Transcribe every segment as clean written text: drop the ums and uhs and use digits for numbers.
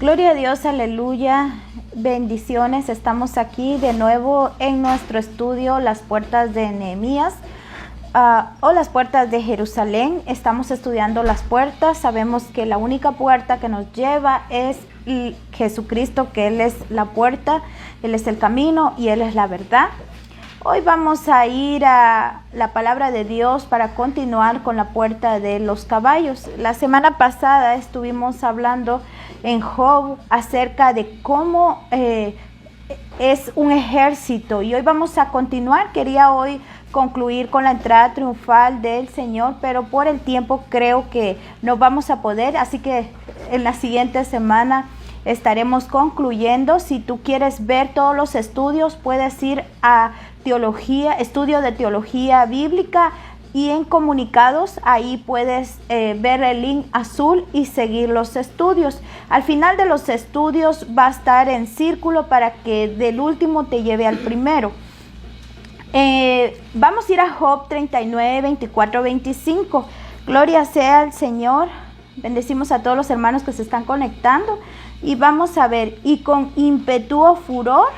Gloria a Dios, aleluya, bendiciones. Estamos aquí de nuevo en nuestro estudio Las Puertas de Nehemías o Las Puertas de Jerusalén. Estamos estudiando las puertas. Sabemos que la única puerta que nos lleva es Jesucristo, que Él es la puerta, Él es el camino y Él es la verdad. Hoy vamos a ir a la palabra de Dios para continuar con la puerta de los caballos. La semana pasada estuvimos hablando en Job acerca de cómo es un ejército, y hoy vamos a continuar. Quería hoy concluir con la entrada triunfal del Señor, pero por el tiempo creo que no vamos a poder, así que en la siguiente semana estaremos concluyendo. Si tú quieres ver todos los estudios, puedes ir a estudio de teología bíblica, y en comunicados ahí puedes ver el link azul y seguir los estudios. Al final de los estudios va a estar en círculo para que del último te lleve al primero. Vamos a ir a Job 39, 24, 25. Gloria sea al Señor. Bendecimos a todos los hermanos que se están conectando. Y vamos a ver: y con impetuo furor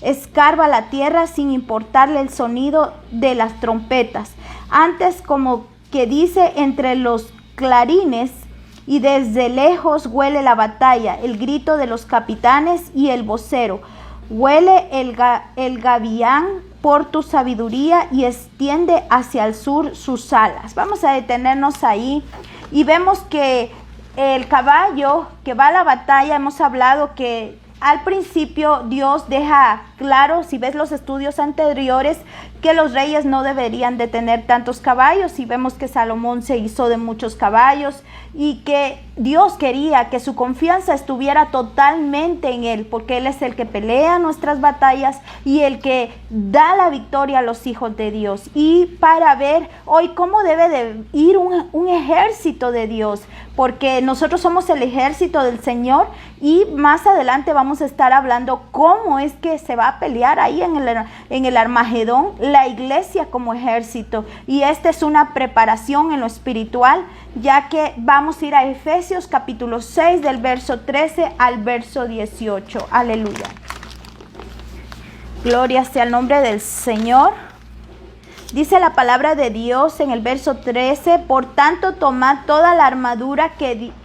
escarba la tierra sin importarle el sonido de las trompetas. Antes, como que dice entre los clarines, y desde lejos huele la batalla, el grito de los capitanes y el vocero. Huele el gavián por tu sabiduría y extiende hacia el sur sus alas. Vamos a detenernos ahí y vemos que el caballo que va a la batalla, hemos hablado que al principio Dios deja claro, si ves los estudios anteriores, que los reyes no deberían de tener tantos caballos, y vemos que Salomón se hizo de muchos caballos y que Dios quería que su confianza estuviera totalmente en Él, porque Él es el que pelea nuestras batallas y el que da la victoria a los hijos de Dios. Y para ver hoy cómo debe de ir un ejército de Dios, porque nosotros somos el ejército del Señor, y más adelante vamos a estar hablando cómo es que se va a pelear ahí en el Armagedón la iglesia como ejército. Y esta es una preparación en lo espiritual, ya que vamos a ir a Efesios capítulo 6 del verso 13 al verso 18. Aleluya. Gloria sea el nombre del Señor. Dice la palabra de Dios en el verso 13: por tanto, tomad toda la armadura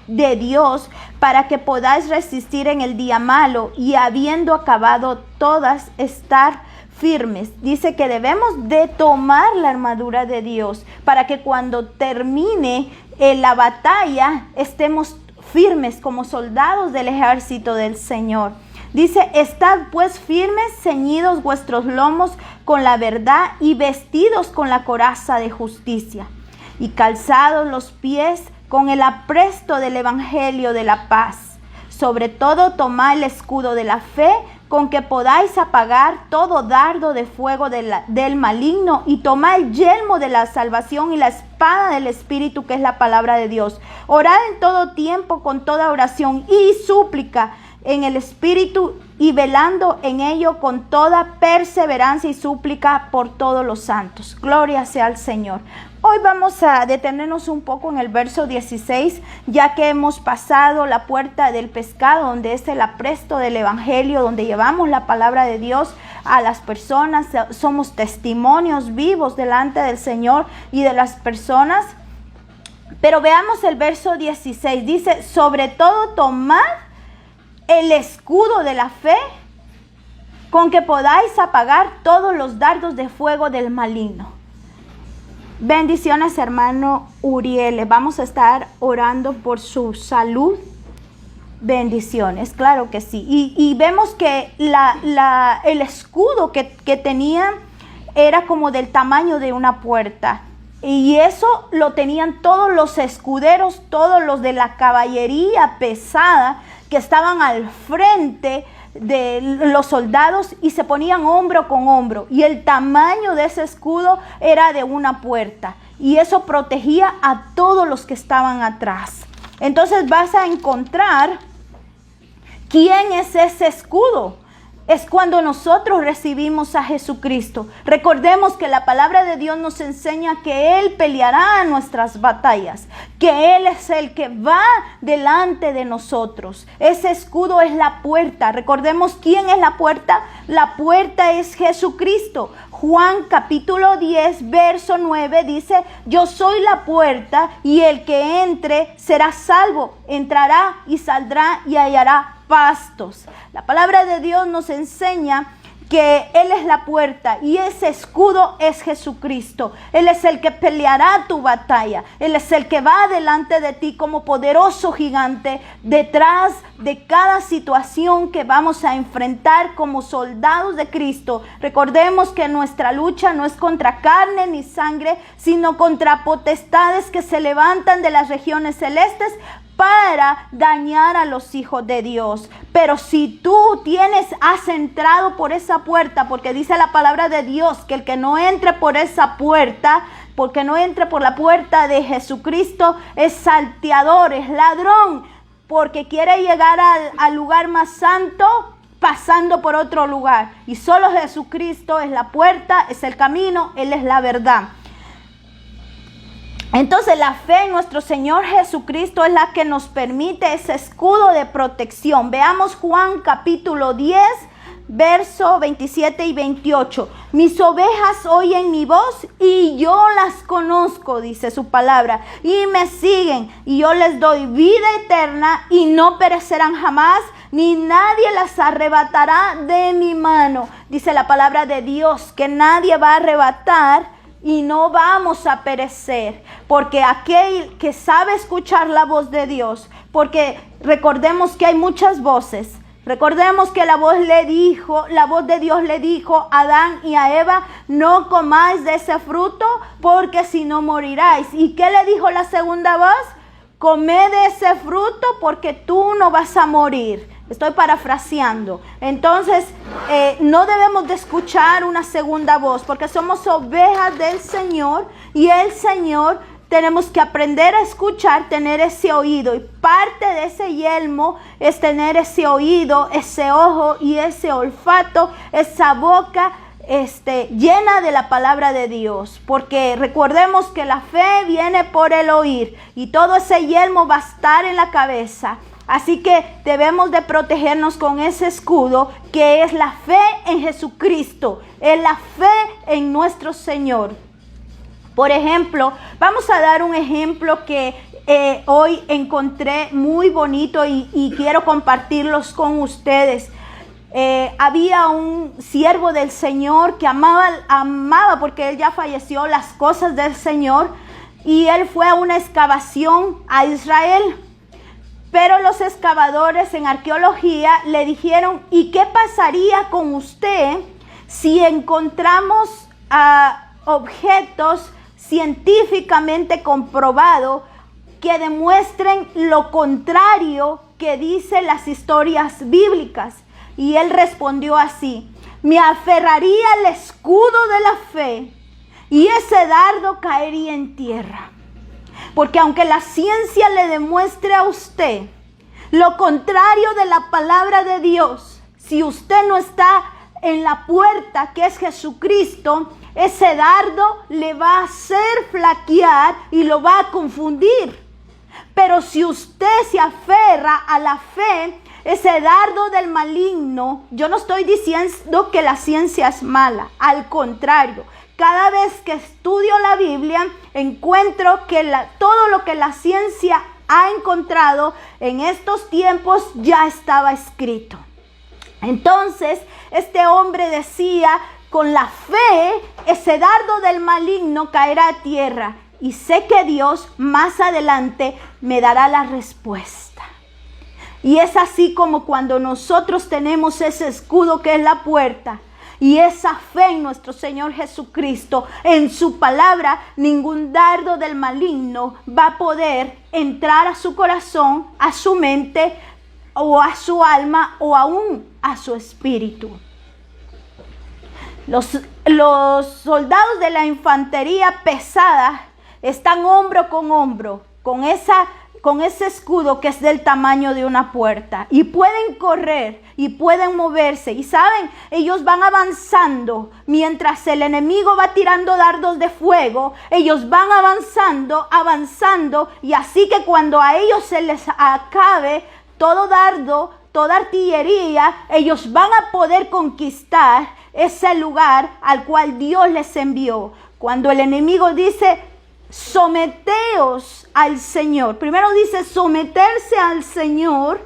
de Dios, para que podáis resistir en el día malo, y habiendo acabado todas, estar firmes. Dice que debemos de tomar la armadura de Dios para que cuando termine la batalla estemos firmes como soldados del ejército del Señor. Dice: estad pues firmes, ceñidos vuestros lomos con la verdad y vestidos con la coraza de justicia, y calzados los pies con el apresto del evangelio de la paz. Sobre todo tomad el escudo de la fe, con que podáis apagar todo dardo de fuego del maligno, y tomad el yelmo de la salvación y la espada del Espíritu, que es la palabra de Dios. Orad en todo tiempo con toda oración y súplica en el Espíritu, y velando en ello con toda perseverancia y súplica por todos los santos. Gloria sea al Señor. Hoy vamos a detenernos un poco en el verso 16, ya que hemos pasado la puerta del pescado, donde es el apresto del evangelio, donde llevamos la palabra de Dios a las personas. Somos testimonios vivos delante del Señor y de las personas. Pero veamos el verso 16. Dice: sobre todo tomad el escudo de la fe, con que podáis apagar todos los dardos de fuego del maligno. Bendiciones, hermano Uriel. Vamos a estar orando por su salud. Bendiciones, claro que sí. Y vemos que el escudo que tenía era como del tamaño de una puerta. Y eso lo tenían todos los escuderos, todos los de la caballería pesada que estaban al frente de los soldados, y se ponían hombro con hombro, y el tamaño de ese escudo era de una puerta, y eso protegía a todos los que estaban atrás. Entonces vas a encontrar quién es ese escudo. es cuando nosotros recibimos a Jesucristo. Recordemos que la palabra de Dios nos enseña que Él peleará nuestras batallas, que Él es el que va delante de nosotros. Ese escudo es la puerta. Recordemos quién es la puerta. La puerta es Jesucristo. Juan capítulo 10, verso 9 dice: yo soy la puerta, y el que entre será salvo. Entrará y saldrá y hallará pastos. La palabra de Dios nos enseña que Él es la puerta y ese escudo es Jesucristo. Él es el que peleará tu batalla. Él es el que va delante de ti como poderoso gigante detrás de cada situación que vamos a enfrentar como soldados de Cristo. Recordemos que nuestra lucha no es contra carne ni sangre, sino contra potestades que se levantan de las regiones celestes para dañar a los hijos de Dios. Pero si tú has entrado por esa puerta, porque dice la palabra de Dios que el que no entre por esa puerta, porque no entre por la puerta de Jesucristo, es salteador, es ladrón, porque quiere llegar al lugar más santo pasando por otro lugar. Y solo Jesucristo es la puerta, es el camino, Él es la verdad. Entonces la fe en nuestro Señor Jesucristo es la que nos permite ese escudo de protección. Veamos Juan capítulo 10, verso 27 y 28. Mis ovejas oyen mi voz y yo las conozco, dice su palabra, y me siguen, y yo les doy vida eterna y no perecerán jamás, ni nadie las arrebatará de mi mano. Dice la palabra de Dios que nadie va a arrebatar y no vamos a perecer, porque aquel que sabe escuchar la voz de Dios, porque recordemos que hay muchas voces. Recordemos que la voz de Dios le dijo a Adán y a Eva: no comáis de ese fruto, porque si no moriráis. ¿Y qué le dijo la segunda voz? Comed de ese fruto porque tú no vas a morir. Estoy parafraseando. Entonces, no debemos de escuchar una segunda voz, porque somos ovejas del Señor, y el Señor tenemos que aprender a escuchar, tener ese oído. Y parte de ese yelmo es tener ese oído, ese ojo y ese olfato, esa boca llena de la palabra de Dios. Porque recordemos que la fe viene por el oír, y todo ese yelmo va a estar en la cabeza. Así que debemos de protegernos con ese escudo que es la fe en Jesucristo, es la fe en nuestro Señor. Por ejemplo, vamos a dar un ejemplo que hoy encontré muy bonito y quiero compartirlos con ustedes. Había un siervo del Señor que amaba, porque él ya falleció, las cosas del Señor, y él fue a una excavación a Israel. Pero los excavadores en arqueología le dijeron: ¿y qué pasaría con usted si encontramos objetos científicamente comprobados que demuestren lo contrario que dicen las historias bíblicas? Y él respondió así: me aferraría al escudo de la fe y ese dardo caería en tierra. Porque aunque la ciencia le demuestre a usted lo contrario de la palabra de Dios, si usted no está en la puerta que es Jesucristo, ese dardo le va a hacer flaquear y lo va a confundir. Pero si usted se aferra a la fe, ese dardo del maligno, yo no estoy diciendo que la ciencia es mala, al contrario. Cada vez que estudio la Biblia, encuentro que todo lo que la ciencia ha encontrado en estos tiempos ya estaba escrito. Entonces, este hombre decía: con la fe, ese dardo del maligno caerá a tierra, y sé que Dios más adelante me dará la respuesta. Y es así como cuando nosotros tenemos ese escudo que es la puerta, y esa fe en nuestro Señor Jesucristo, en su palabra, ningún dardo del maligno va a poder entrar a su corazón, a su mente, o a su alma, o aún a su espíritu. Los soldados de la infantería pesada están hombro con esa con ese escudo que es del tamaño de una puerta. Y pueden correr y pueden moverse. Y saben, ellos van avanzando. Mientras el enemigo va tirando dardos de fuego, ellos van avanzando. Y así que cuando a ellos se les acabe todo dardo, toda artillería, ellos van a poder conquistar ese lugar al cual Dios les envió. Cuando el enemigo dice, someteos al Señor. Primero dice someterse al Señor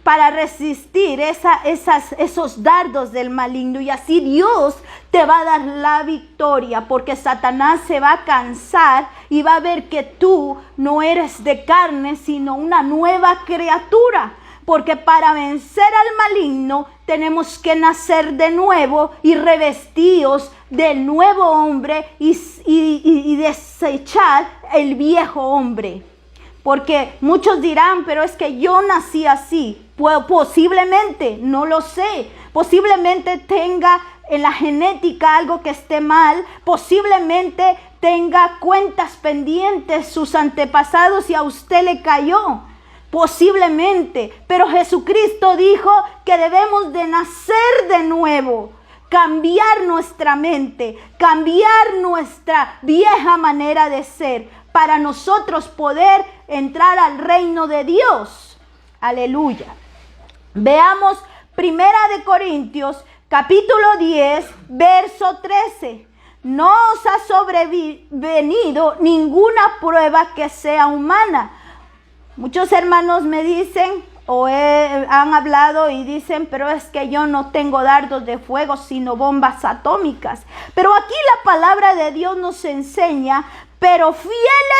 para resistir esos dardos del maligno. Y así Dios te va a dar la victoria, porque Satanás se va a cansar y va a ver que tú no eres de carne, sino una nueva criatura. Porque para vencer al maligno tenemos que nacer de nuevo y revestidos del nuevo hombre y desechar el viejo hombre. Porque muchos dirán, pero es que yo nací así. Posiblemente, no lo sé. Posiblemente tenga en la genética algo que esté mal. Posiblemente tenga cuentas pendientes sus antepasados y a usted le cayó. Posiblemente, pero Jesucristo dijo que debemos de nacer de nuevo, cambiar nuestra mente, cambiar nuestra vieja manera de ser para nosotros poder entrar al reino de Dios. Aleluya. Veamos 1 Corintios capítulo 10, verso 13. No os ha sobrevenido ninguna prueba que sea humana. Muchos hermanos me dicen han hablado y dicen, pero es que yo no tengo dardos de fuego, sino bombas atómicas. Pero aquí la palabra de Dios nos enseña, pero fiel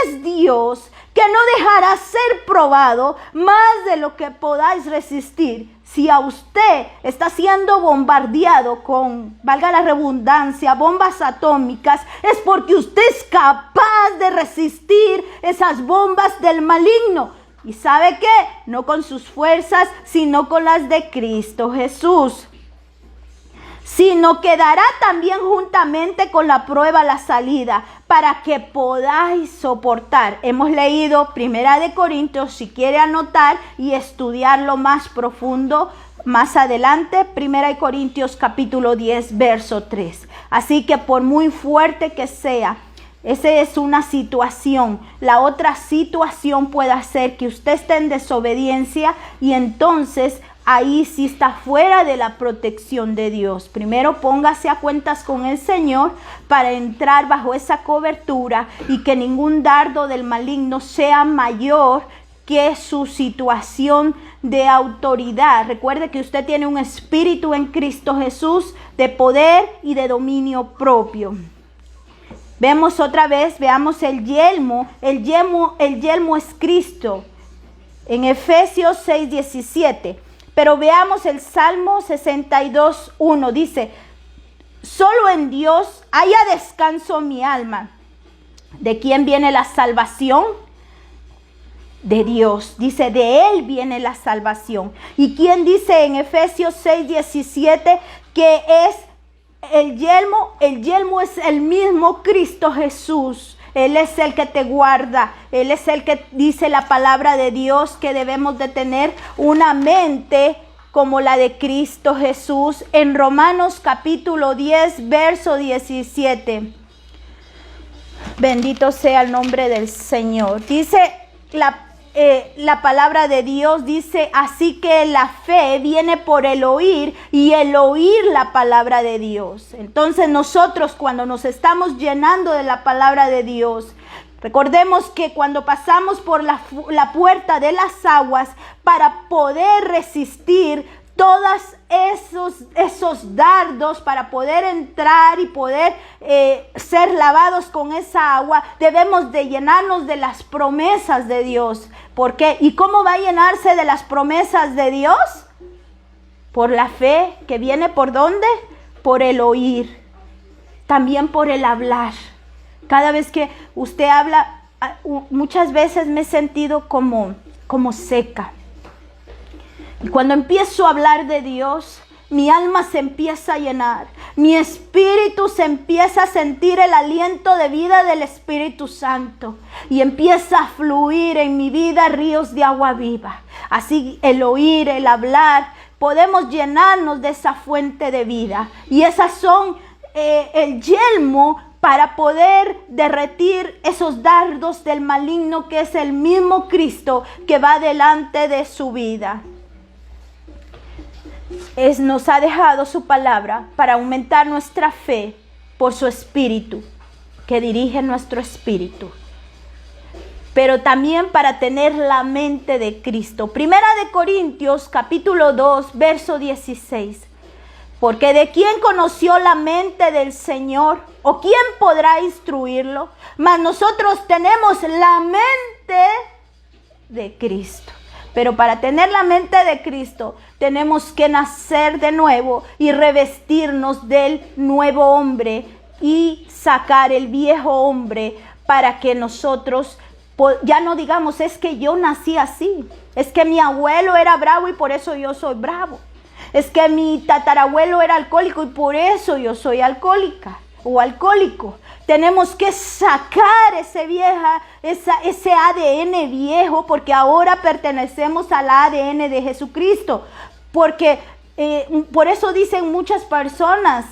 es Dios, que no dejará ser probado más de lo que podáis resistir. Si a usted está siendo bombardeado con, valga la redundancia, bombas atómicas, es porque usted es capaz de resistir esas bombas del maligno. ¿Y sabe qué? No con sus fuerzas, sino con las de Cristo Jesús. Sino que dará también juntamente con la prueba la salida, para que podáis soportar. Hemos leído 1 Corintios, si quiere anotar y estudiarlo más profundo, más adelante, 1 Corintios capítulo 10, verso 3. Así que por muy fuerte que sea, esa es una situación. La otra situación puede ser que usted esté en desobediencia y entonces ahí sí está fuera de la protección de Dios. Primero póngase a cuentas con el Señor para entrar bajo esa cobertura y que ningún dardo del maligno sea mayor que su situación de autoridad. Recuerde que usted tiene un espíritu en Cristo Jesús de poder y de dominio propio. Vemos otra vez, veamos el yelmo. El yelmo es Cristo. En Efesios 6:17. Pero veamos el Salmo 62:1. Dice, solo en Dios haya descanso mi alma. ¿De quién viene la salvación? De Dios. Dice, de Él viene la salvación. ¿Y quién dice en Efesios 6:17 que es el yelmo? El yelmo es el mismo Cristo Jesús. Él es el que te guarda. Él es el que dice la palabra de Dios que debemos de tener una mente como la de Cristo Jesús. En Romanos capítulo 10, verso 17. Bendito sea el nombre del Señor. Dice la palabra de Dios, dice, así que la fe viene por el oír y el oír la palabra de Dios. Entonces nosotros cuando nos estamos llenando de la palabra de Dios, recordemos que cuando pasamos por la puerta de las aguas para poder resistir todos esos dardos, para poder entrar y poder ser lavados con esa agua, debemos de llenarnos de las promesas de Dios. ¿Por qué? ¿Y cómo va a llenarse de las promesas de Dios? Por la fe, que viene ¿por dónde? Por el oír, también por el hablar. Cada vez que usted habla, muchas veces me he sentido como seca. Y cuando empiezo a hablar de Dios, mi alma se empieza a llenar. Mi espíritu se empieza a sentir el aliento de vida del Espíritu Santo y empieza a fluir en mi vida ríos de agua viva. Así el oír, el hablar, podemos llenarnos de esa fuente de vida. Y esas son el yelmo para poder derretir esos dardos del maligno, que es el mismo Cristo que va delante de su vida. Nos ha dejado su palabra para aumentar nuestra fe por su espíritu, que dirige nuestro espíritu, pero también para tener la mente de Cristo. Primera de Corintios capítulo 2 verso 16. Porque ¿de quién conoció la mente del Señor? ¿O quién podrá instruirlo? Mas nosotros tenemos la mente de Cristo. Pero para tener la mente de Cristo tenemos que nacer de nuevo y revestirnos del nuevo hombre y sacar el viejo hombre, para que nosotros ya no digamos, es que yo nací así, es que mi abuelo era bravo y por eso yo soy bravo, es que mi tatarabuelo era alcohólico y por eso yo soy alcohólica o alcohólico. Tenemos que sacar ese ADN viejo, porque ahora pertenecemos al ADN de Jesucristo. Porque por eso dicen muchas personas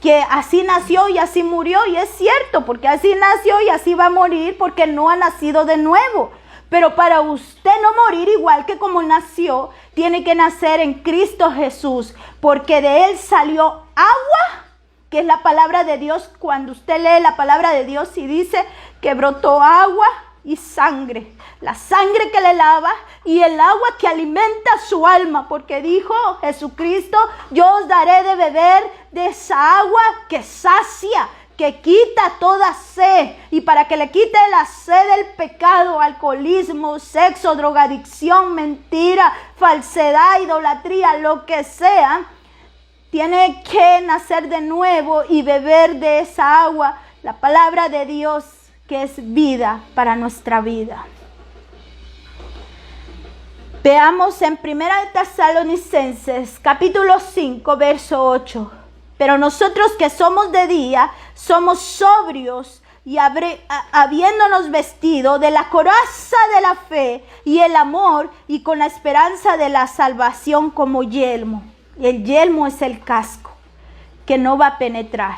que así nació y así murió. Y es cierto, porque así nació y así va a morir, porque no ha nacido de nuevo. Pero para usted no morir igual que como nació, tiene que nacer en Cristo Jesús, porque de él salió agua, que es la palabra de Dios. Cuando usted lee la palabra de Dios y dice que brotó agua y sangre, la sangre que le lava y el agua que alimenta su alma, porque dijo Jesucristo, yo os daré de beber de esa agua que sacia, que quita toda sed, y para que le quite la sed del pecado, alcoholismo, sexo, drogadicción, mentira, falsedad, idolatría, lo que sea, tiene que nacer de nuevo y beber de esa agua, la palabra de Dios, que es vida para nuestra vida. Veamos en 1 Tesalonicenses capítulo 5 verso 8. Pero nosotros que somos de día, somos sobrios y habiéndonos vestido de la coraza de la fe y el amor, y con la esperanza de la salvación como yelmo. El yelmo es el casco que no va a penetrar.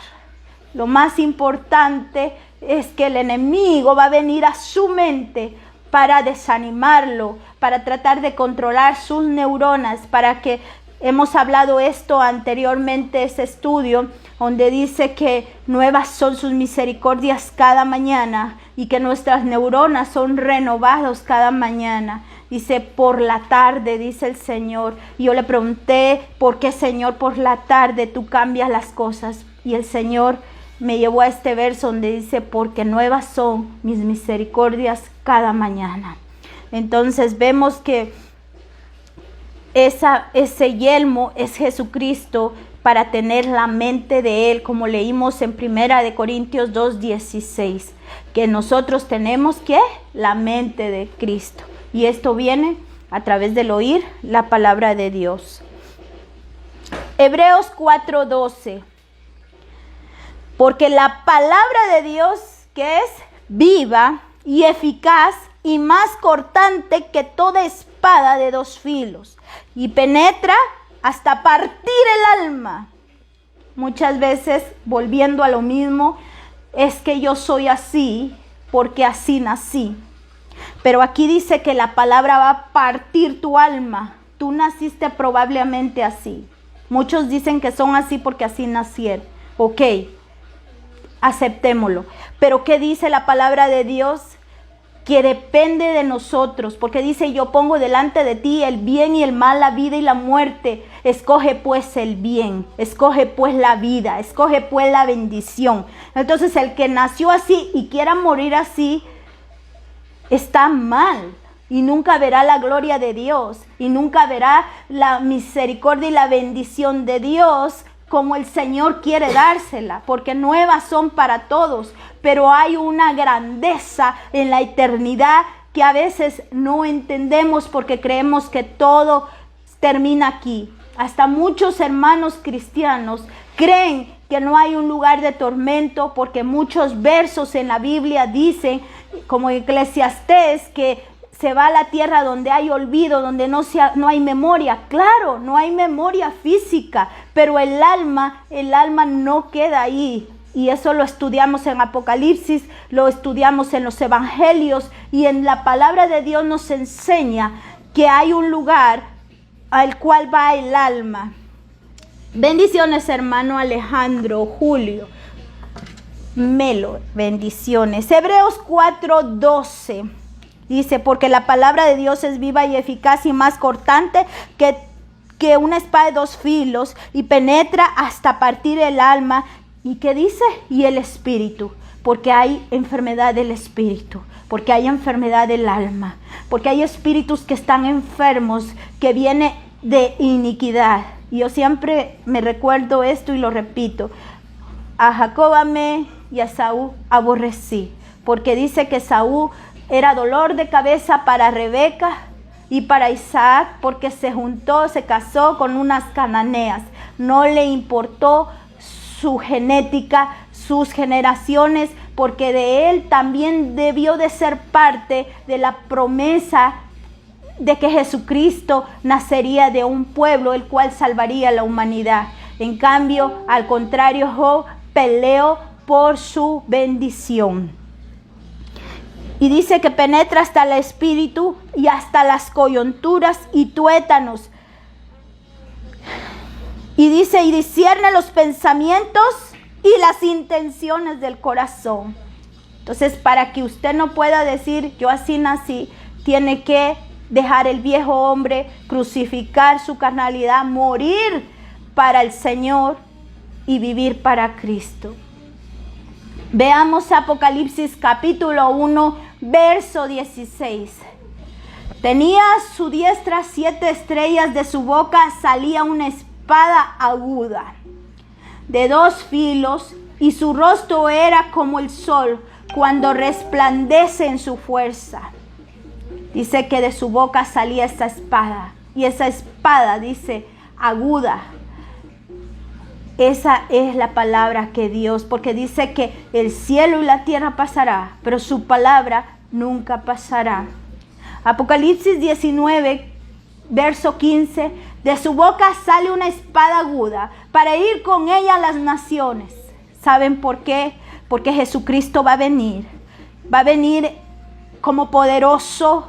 Lo más importante es que el enemigo va a venir a su mente para desanimarlo, para tratar de controlar sus neuronas, para que, hemos hablado esto anteriormente, ese estudio, donde dice que nuevas son sus misericordias cada mañana y que nuestras neuronas son renovadas cada mañana. Dice, por la tarde, dice el Señor. Y yo le pregunté, ¿por qué, Señor, por la tarde tú cambias las cosas? Y el Señor me llevó a este verso donde dice, porque nuevas son mis misericordias cada mañana. Entonces vemos que ese yelmo es Jesucristo, para tener la mente de Él, como leímos en 1 Corintios 2:16, que nosotros tenemos que la mente de Cristo. Y esto viene a través del oír la palabra de Dios. Hebreos 4:12. Porque la palabra de Dios, que es viva y eficaz y más cortante que toda espada de dos filos, y penetra hasta partir el alma. Muchas veces, volviendo a lo mismo, es que yo soy así porque así nací. Pero aquí dice que la palabra va a partir tu alma. Tú naciste probablemente así. Muchos dicen que son así porque así nacieron. Ok, aceptémoslo. Pero ¿qué dice la palabra de Dios? Que depende de nosotros, porque dice, yo pongo delante de ti el bien y el mal, la vida y la muerte. Escoge pues el bien, escoge pues la vida, escoge pues la bendición. Entonces el que nació así y quiera morir así, está mal y nunca verá la gloria de Dios y nunca verá la misericordia y la bendición de Dios como el Señor quiere dársela, porque nuevas son para todos, pero hay una grandeza en la eternidad que a veces no entendemos porque creemos que todo termina aquí. Hasta muchos hermanos cristianos Creen que no hay un lugar de tormento porque muchos versos en la Biblia dicen, como Eclesiastés, que se va a la tierra donde hay olvido, donde no hay memoria. Claro, no hay memoria física, pero el alma no queda ahí. Y eso lo estudiamos en Apocalipsis, lo estudiamos en los evangelios, y en la palabra de Dios nos enseña que hay un lugar al cual va el alma. Bendiciones, hermano Alejandro, Julio, Melo, bendiciones. Hebreos 4:12 dice, porque la palabra de Dios es viva y eficaz y más cortante que una espada de dos filos, y penetra hasta partir el alma. ¿Y qué dice? Y el espíritu, porque hay enfermedad del espíritu, porque hay enfermedad del alma, porque hay espíritus que están enfermos, que viene de iniquidad. Y yo siempre me recuerdo esto y lo repito. A Jacob amé y a Saúl aborrecí, porque dice que Saúl era dolor de cabeza para Rebeca y para Isaac, porque se casó con unas cananeas. No le importó su genética, sus generaciones, porque de él también debió de ser parte de la promesa de que Jesucristo nacería de un pueblo el cual salvaría a la humanidad. En cambio, al contrario, Job peleó por su bendición. Y dice que penetra hasta el espíritu y hasta las coyunturas y tuétanos. Y dice, y discierne los pensamientos y las intenciones del corazón. Entonces, para que usted no pueda decir, yo así nací, tiene que dejar el viejo hombre, crucificar su carnalidad, morir para el Señor y vivir para Cristo. Veamos Apocalipsis capítulo 1, verso 16. Tenía a su diestra 7 estrellas, de su boca salía una espada aguda de 2 filos, y su rostro era como el sol cuando resplandece en su fuerza. Dice que de su boca salía esa espada, y esa espada dice aguda. Esa es la palabra que Dios, porque dice que el cielo y la tierra pasará, pero su palabra nunca pasará. Apocalipsis 19, verso 15, de su boca sale una espada aguda para ir con ella a las naciones. ¿Saben por qué? Porque Jesucristo va a venir como poderoso,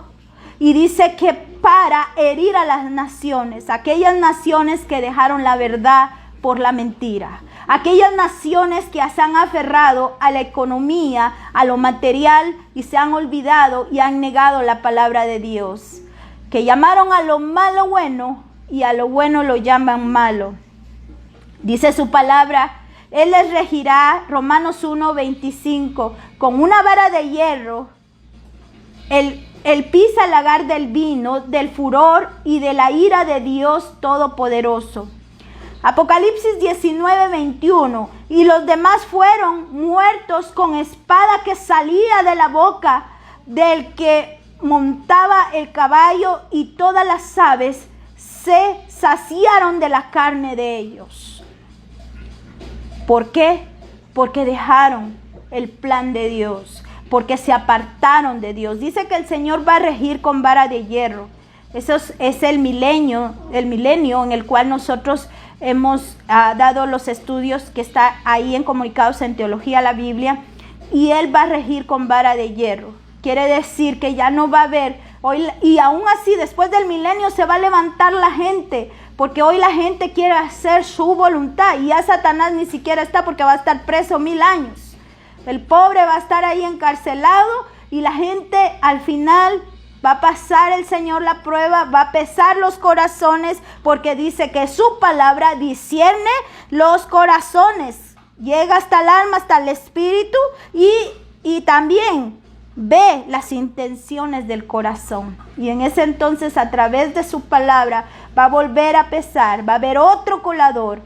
y dice que para herir a las naciones, aquellas naciones que dejaron la verdad por la mentira, aquellas naciones que se han aferrado a la economía, a lo material, y se han olvidado y han negado la palabra de Dios, que llamaron a lo malo bueno y a lo bueno lo llaman malo. Dice su palabra, Él les regirá, Romanos 1:25, con una vara de hierro. Él pisa el lagar del vino, del furor y de la ira de Dios Todopoderoso. Apocalipsis 19:21, y los demás fueron muertos con espada que salía de la boca del que montaba el caballo, y todas las aves se saciaron de la carne de ellos. ¿Por qué? Porque dejaron el plan de Dios, porque se apartaron de Dios. Dice que el Señor va a regir con vara de hierro. Eso es el milenio en el cual nosotros hemos dado los estudios, que está ahí en Comunicados en Teología la Biblia, y Él va a regir con vara de hierro. Quiere decir que ya no va a haber, hoy, y aún así después del milenio se va a levantar la gente, porque hoy la gente quiere hacer su voluntad, y ya Satanás ni siquiera está, porque va a estar preso 1000 años. El pobre va a estar ahí encarcelado, y la gente al final va a pasar el Señor la prueba, va a pesar los corazones, porque dice que su palabra discierne los corazones, llega hasta el alma, hasta el espíritu, y también ve las intenciones del corazón. Y en ese entonces, a través de su palabra, va a volver a pesar, va a haber otro colador,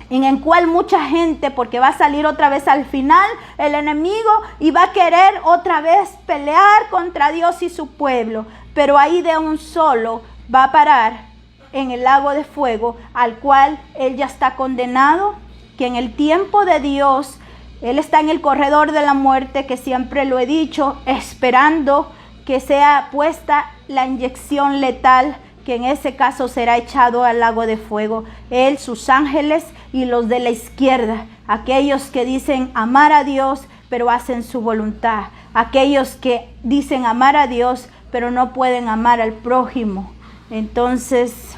en el cual mucha gente, porque va a salir otra vez al final el enemigo y va a querer otra vez pelear contra Dios y su pueblo, pero ahí de un solo va a parar en el lago de fuego, al cual él ya está condenado, que en el tiempo de Dios, él está en el corredor de la muerte, que siempre lo he dicho, esperando que sea puesta la inyección letal, que en ese caso será echado al lago de fuego. Él, sus ángeles y los de la izquierda, aquellos que dicen amar a Dios, pero hacen su voluntad. Aquellos que dicen amar a Dios, pero no pueden amar al prójimo. Entonces,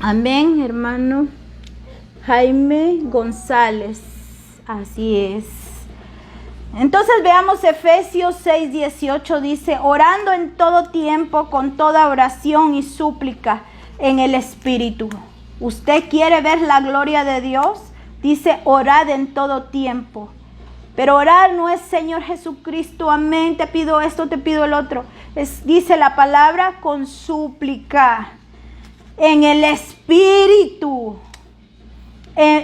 amén, hermano Jaime González. Así es. Entonces veamos Efesios 6:18, dice, orando en todo tiempo con toda oración y súplica en el Espíritu. ¿Usted quiere ver la gloria de Dios? Dice, orad en todo tiempo. Pero orar no es, Señor Jesucristo, amén, te pido esto, te pido el otro. Dice la palabra, con súplica en el Espíritu.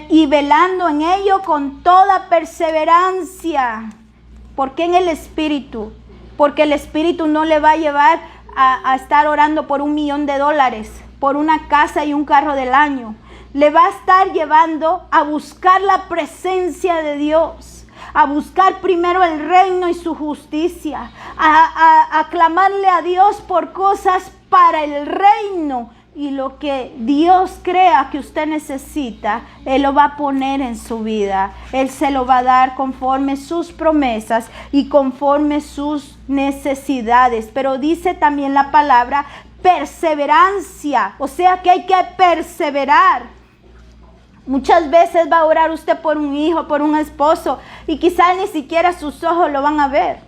Y velando en ello con toda perseverancia. ¿Por qué en el Espíritu? Porque el Espíritu no le va a llevar a estar orando por $1,000,000, por una casa y un carro del año. Le va a estar llevando a buscar la presencia de Dios, a buscar primero el reino y su justicia, a clamarle a Dios por cosas para el reino. Y lo que Dios crea que usted necesita, Él lo va a poner en su vida. Él se lo va a dar conforme sus promesas y conforme sus necesidades. Pero dice también la palabra perseverancia. O sea que hay que perseverar. Muchas veces va a orar usted por un hijo, por un esposo, y quizás ni siquiera sus ojos lo van a ver.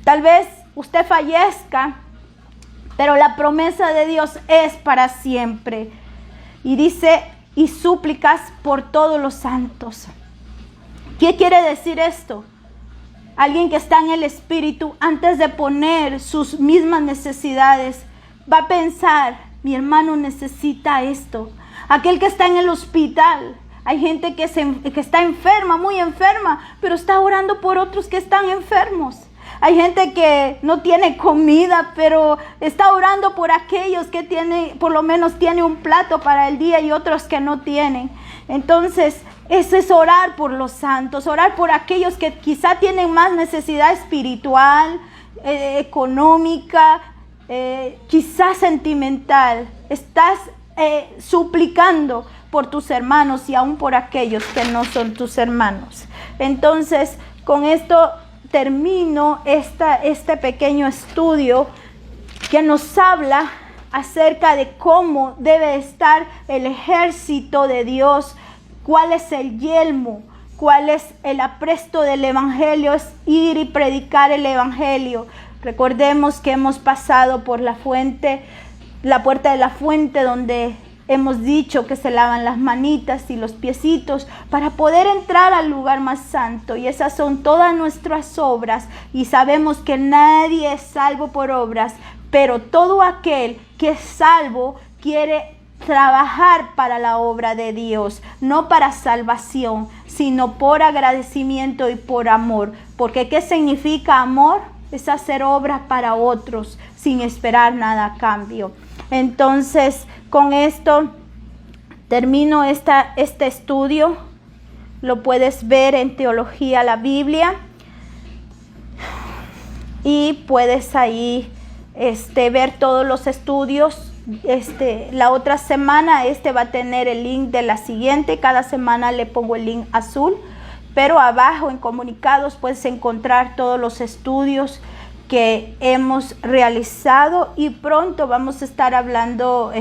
Tal vez usted fallezca, pero la promesa de Dios es para siempre. Y dice, y súplicas por todos los santos. ¿Qué quiere decir esto? Alguien que está en el Espíritu, antes de poner sus mismas necesidades, va a pensar, mi hermano necesita esto. Aquel que está en el hospital, hay gente que está enferma, muy enferma, pero está orando por otros que están enfermos. Hay gente que no tiene comida, pero está orando por aquellos que tienen, por lo menos tiene un plato para el día y otros que no tienen. Entonces, eso es orar por los santos, orar por aquellos que quizá tienen más necesidad espiritual, económica, quizá sentimental. Estás suplicando por tus hermanos y aún por aquellos que no son tus hermanos. Entonces, con esto termino este pequeño estudio que nos habla acerca de cómo debe estar el ejército de Dios, cuál es el yelmo, cuál es el apresto del evangelio, es ir y predicar el evangelio. Recordemos que hemos pasado por la fuente, la puerta de la fuente, donde hemos dicho que se lavan las manitas y los piecitos para poder entrar al lugar más santo. Y esas son todas nuestras obras. Y sabemos que nadie es salvo por obras, pero todo aquel que es salvo quiere trabajar para la obra de Dios, no para salvación, sino por agradecimiento y por amor. Porque ¿qué significa amor? Es hacer obras para otros sin esperar nada a cambio. Entonces, con esto termino este estudio. Lo puedes ver en Teología la Biblia. Y puedes ahí ver todos los estudios. La otra semana va a tener el link de la siguiente. Cada semana le pongo el link azul. Pero abajo en comunicados puedes encontrar todos los estudios que hemos realizado, y pronto vamos a estar hablando,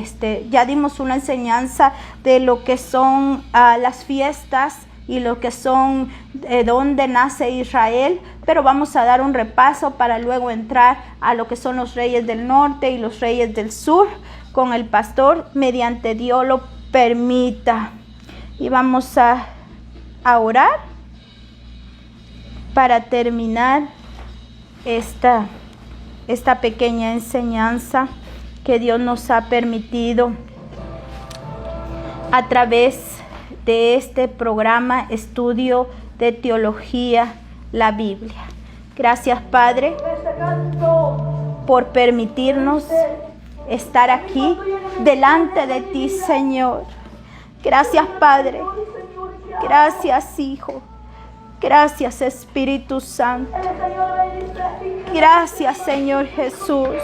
ya dimos una enseñanza de lo que son las fiestas y lo que son dónde nace Israel, pero vamos a dar un repaso para luego entrar a lo que son los reyes del norte y los reyes del sur con el pastor, mediante Dios lo permita. Y vamos a orar para terminar esta pequeña enseñanza que Dios nos ha permitido a través de este programa Estudio de Teología la Biblia. Gracias, Padre, por permitirnos estar aquí delante de ti, Señor. Gracias, Padre. Gracias, Hijo. Gracias, Espíritu Santo. Gracias, Señor Jesús.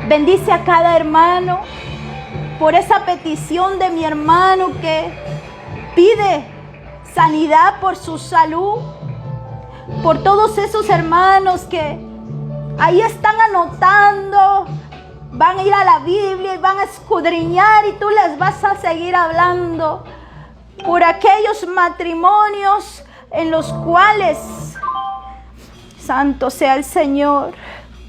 Bendice a cada hermano por esa petición de mi hermano que pide sanidad por su salud. Por todos esos hermanos que ahí están anotando, van a ir a la Biblia y van a escudriñar y tú les vas a seguir hablando. Por aquellos matrimonios en los cuales, santo sea el Señor,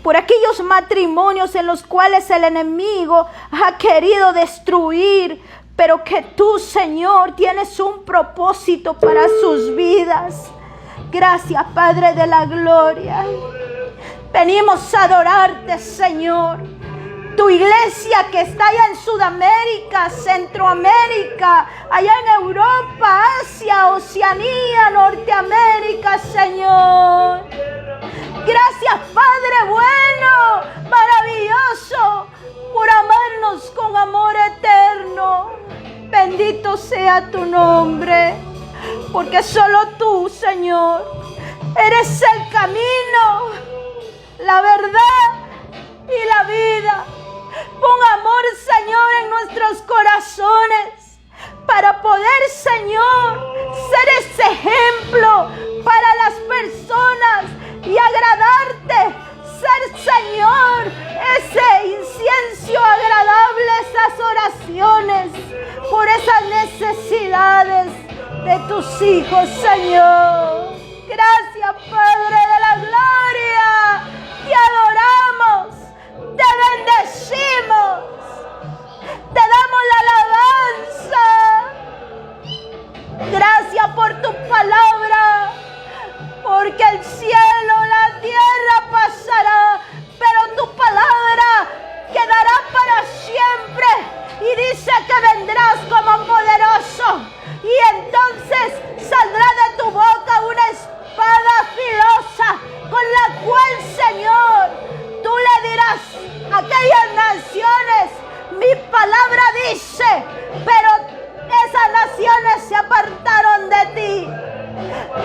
por aquellos matrimonios en los cuales el enemigo ha querido destruir, pero que tú, Señor, tienes un propósito para sus vidas. Gracias, Padre de la gloria. Venimos a adorarte, Señor. Tu iglesia que está allá en Sudamérica, Centroamérica, allá en Europa, Asia, Oceanía, Norteamérica, Señor. Gracias, Padre bueno, maravilloso, por amarnos con amor eterno. Bendito sea tu nombre, porque solo tú, Señor, eres el camino, la verdad y la vida. Pon amor, Señor, en nuestros corazones para poder, Señor, ser ese ejemplo para las personas y agradarte. Ser, Señor, ese incienso agradable, esas oraciones por esas necesidades de tus hijos, Señor. Gracias, Padre de la gloria. Te adoramos, te bendecimos, te damos la alabanza. Gracias por tu palabra, porque el cielo, la tierra pasará, pero tu palabra quedará para siempre. Y dice que vendrás como poderoso, y entonces saldrá de tu boca una espada filosa, con la cual, Señor, tú le dirás a aquellas naciones: mi palabra dice, pero esas naciones se apartaron de ti.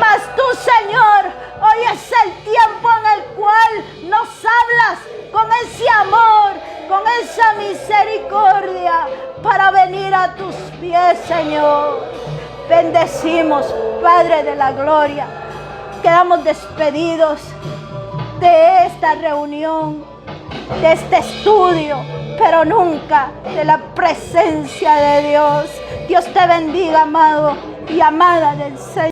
Mas tú, Señor, hoy es el tiempo en el cual nos hablas con ese amor, con esa misericordia, para venir a tus pies, Señor. Bendecimos, Padre de la gloria. Quedamos despedidos de esta reunión, de este estudio, pero nunca de la presencia de Dios. Dios te bendiga, amado y amada del Señor.